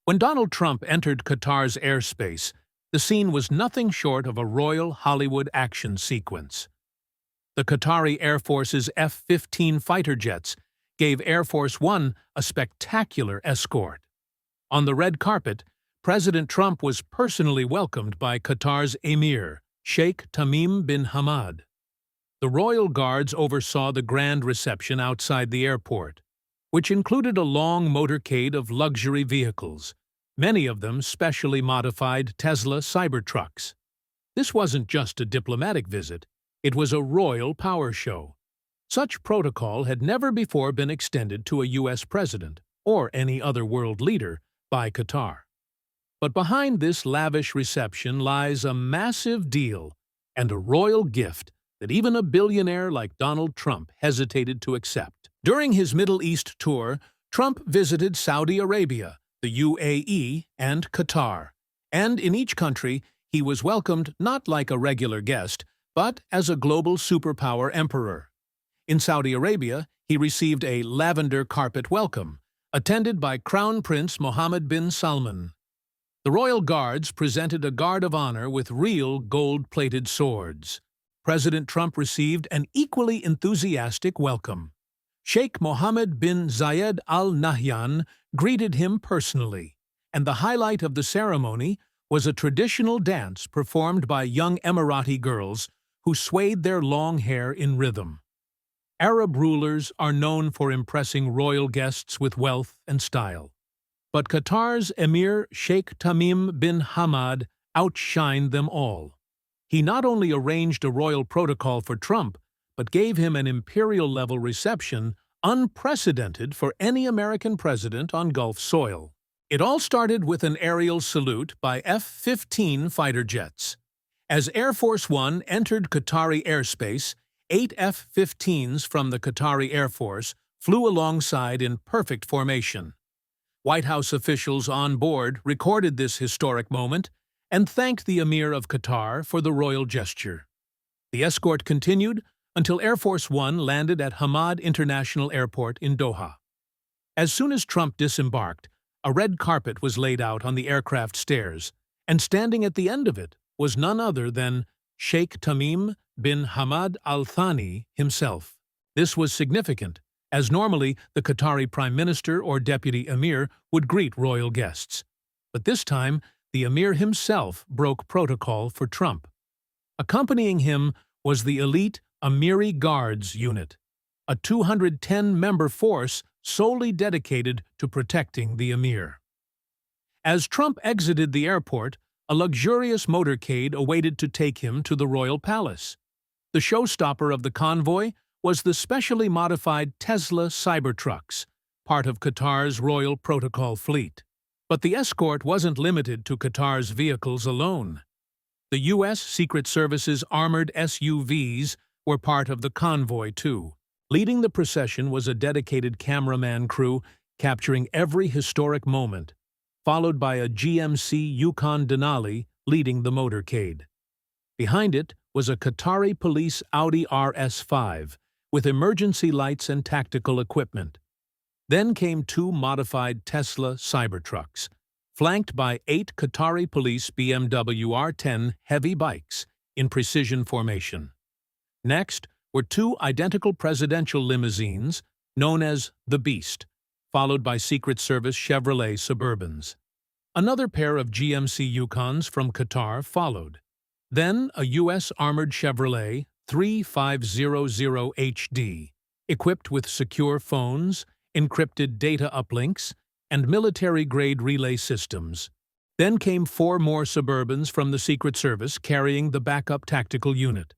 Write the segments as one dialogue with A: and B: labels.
A: When Donald Trump entered Qatar's airspace, the scene was nothing short of a royal Hollywood action sequence. The Qatari Air Force's F-15 fighter jets gave Air Force One a spectacular escort. On the red carpet, President Trump was personally welcomed by Qatar's Emir, Sheikh Tamim bin Hamad. The royal guards oversaw the grand reception outside the airport, which included a long motorcade of luxury vehicles, many of them specially modified Tesla Cybertrucks. This wasn't just a diplomatic visit, it was a royal power show. Such protocol had never before been extended to a U.S. president or any other world leader by Qatar. But behind this lavish reception lies a massive deal and a royal gift that even a billionaire like Donald Trump hesitated to accept. During his Middle East tour, Trump visited Saudi Arabia, the UAE, and Qatar, and in each country he was welcomed not like a regular guest, but as a global superpower emperor. In Saudi Arabia, he received a lavender carpet welcome, attended by Crown Prince Mohammed bin Salman. The royal guards presented a guard of honor with real gold-plated swords. President Trump received an equally enthusiastic welcome. Sheikh Mohammed bin Zayed Al Nahyan greeted him personally, and the highlight of the ceremony was a traditional dance performed by young Emirati girls who swayed their long hair in rhythm. Arab rulers are known for impressing royal guests with wealth and style. But Qatar's Emir Sheikh Tamim bin Hamad outshined them all. He not only arranged a royal protocol for Trump, but gave him an imperial-level reception unprecedented for any American president on Gulf soil. It all started with an aerial salute by F-15 fighter jets. As Air Force One entered Qatari airspace, 8 F-15s from the Qatari Air Force flew alongside in perfect formation. White House officials on board recorded this historic moment and thanked the Emir of Qatar for the royal gesture. The escort continued until Air Force One landed at Hamad International Airport in Doha. As soon as Trump disembarked, a red carpet was laid out on the aircraft stairs, and standing at the end of it was none other than Sheikh Tamim bin Hamad Al Thani himself. This was significant, as normally the Qatari Prime Minister or Deputy Emir would greet royal guests. But this time, the Emir himself broke protocol for Trump. Accompanying him was the elite Emiri Guards unit, a 210-member force solely dedicated to protecting the Emir. As Trump exited the airport, a luxurious motorcade awaited to take him to the royal palace. The showstopper of the convoy was the specially modified Tesla Cybertrucks, part of Qatar's royal protocol fleet. But the escort wasn't limited to Qatar's vehicles alone. The U.S. Secret Service's armored SUVs were part of the convoy, too. Leading the procession was a dedicated cameraman crew capturing every historic moment, followed by a GMC Yukon Denali leading the motorcade. Behind it was a Qatari police Audi RS5 with emergency lights and tactical equipment. Then came 2 modified Tesla Cybertrucks, flanked by 8 Qatari police BMW R10 heavy bikes in precision formation. Next were 2 identical presidential limousines, known as the Beast, followed by Secret Service Chevrolet Suburbans. Another pair of GMC Yukons from Qatar followed. Then a U.S. armored Chevrolet 3500 HD, equipped with secure phones, encrypted data uplinks, and military-grade relay systems. Then came 4 more Suburbans from the Secret Service carrying the backup tactical unit.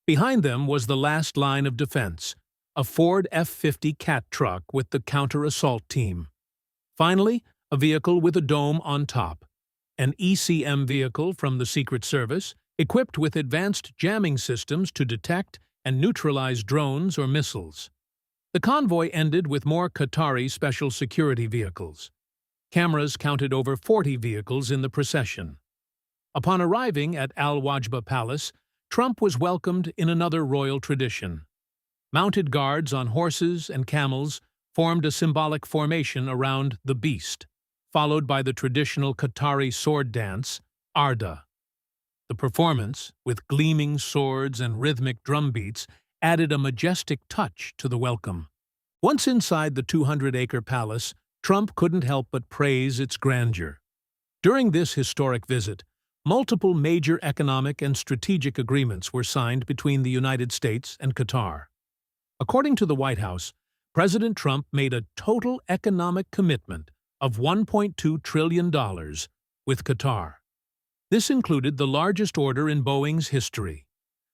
A: Behind them was the last line of defense, a Ford F-50 Cat truck with the counter-assault team. Finally, a vehicle with a dome on top, an ECM vehicle from the Secret Service, equipped with advanced jamming systems to detect and neutralize drones or missiles. The convoy ended with more Qatari special security vehicles. Cameras counted over 40 vehicles in the procession. Upon arriving at Al Wajba Palace, Trump was welcomed in another royal tradition. Mounted guards on horses and camels formed a symbolic formation around the Beast, followed by the traditional Qatari sword dance, Arda. The performance, with gleaming swords and rhythmic drum beats, added a majestic touch to the welcome. Once inside the 200-acre palace, Trump couldn't help but praise its grandeur. During this historic visit, multiple major economic and strategic agreements were signed between the United States and Qatar. According to the White House, President Trump made a total economic commitment of $1.2 trillion with Qatar. This included the largest order in Boeing's history,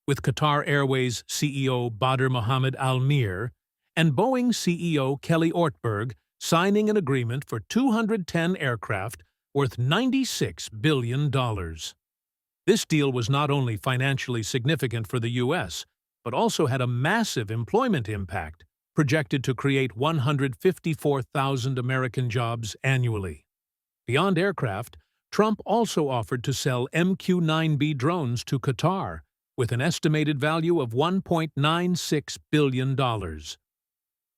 A: with Qatar Airways CEO Badr Mohammed Al Mir and Boeing CEO Kelly Ortberg signing an agreement for 210 aircraft worth $96 billion. This deal was not only financially significant for the U.S., but also had a massive employment impact, projected to create 154,000 American jobs annually. Beyond aircraft, Trump also offered to sell MQ-9B drones to Qatar, with an estimated value of $1.96 billion.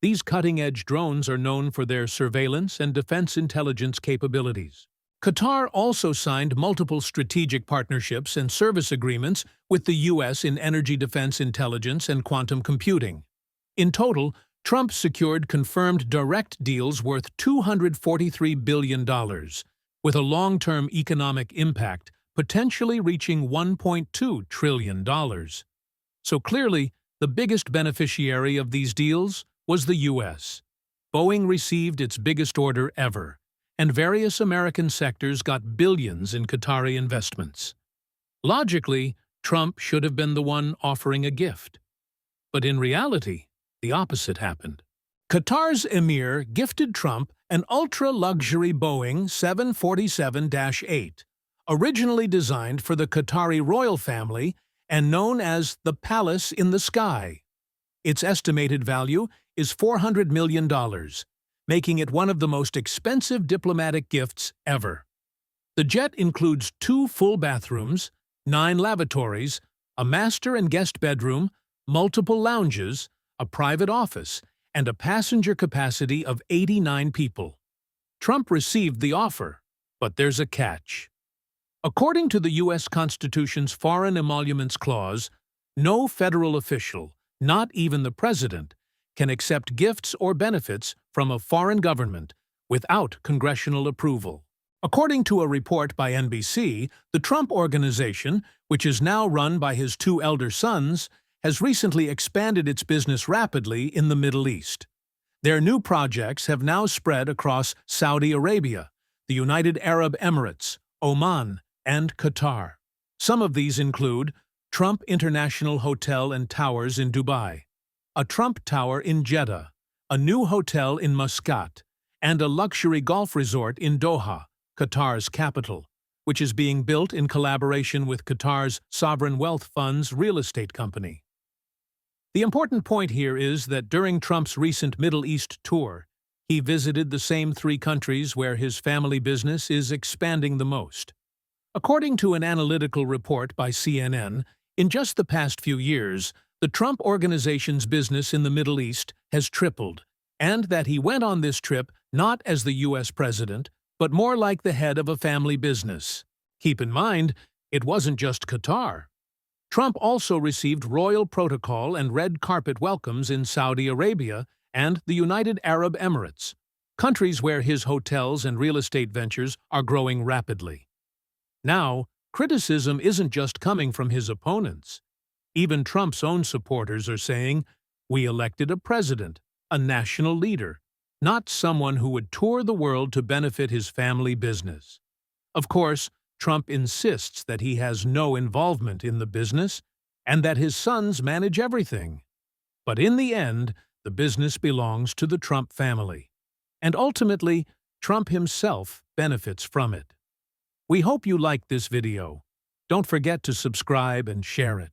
A: These cutting-edge drones are known for their surveillance and defense intelligence capabilities. Qatar also signed multiple strategic partnerships and service agreements with the U.S. in energy defense intelligence and quantum computing. In total, Trump secured confirmed direct deals worth $243 billion, with a long-term economic impact potentially reaching $1.2 trillion. So clearly, the biggest beneficiary of these deals was the U.S. Boeing received its biggest order ever, and various American sectors got billions in Qatari investments. Logically, Trump should have been the one offering a gift. But in reality, the opposite happened. Qatar's emir gifted Trump an ultra-luxury Boeing 747-8, originally designed for the Qatari royal family and known as the Palace in the Sky. Its estimated value is $400 million, making it one of the most expensive diplomatic gifts ever. The jet includes 2 full bathrooms, 9 lavatories, a master and guest bedroom, multiple lounges, a private office, and a passenger capacity of 89 people. Trump received the offer, but there's a catch. According to the U.S. Constitution's Foreign Emoluments Clause, no federal official, not even the president, can accept gifts or benefits from a foreign government without congressional approval. According to a report by NBC, the Trump Organization, which is now run by his 2 elder sons, has recently expanded its business rapidly in the Middle East. Their new projects have now spread across Saudi Arabia, the United Arab Emirates, Oman, and Qatar. Some of these include Trump International Hotel and Towers in Dubai, a Trump Tower in Jeddah, a new hotel in Muscat, and a luxury golf resort in Doha, Qatar's capital, which is being built in collaboration with Qatar's sovereign wealth fund's real estate company. The important point here is that during Trump's recent Middle East tour, he visited the same 3 countries where his family business is expanding the most. According to an analytical report by CNN, in just the past few years, the Trump Organization's business in the Middle East has tripled, and that he went on this trip not as the U.S. president, but more like the head of a family business. Keep in mind, it wasn't just Qatar. Trump also received royal protocol and red carpet welcomes in Saudi Arabia and the United Arab Emirates, countries where his hotels and real estate ventures are growing rapidly. Now, criticism isn't just coming from his opponents. Even Trump's own supporters are saying, "We elected a president, a national leader, not someone who would tour the world to benefit his family business." Of course, Trump insists that he has no involvement in the business and that his sons manage everything. But in the end, the business belongs to the Trump family. And ultimately, Trump himself benefits from it. We hope you liked this video. Don't forget to subscribe and share it.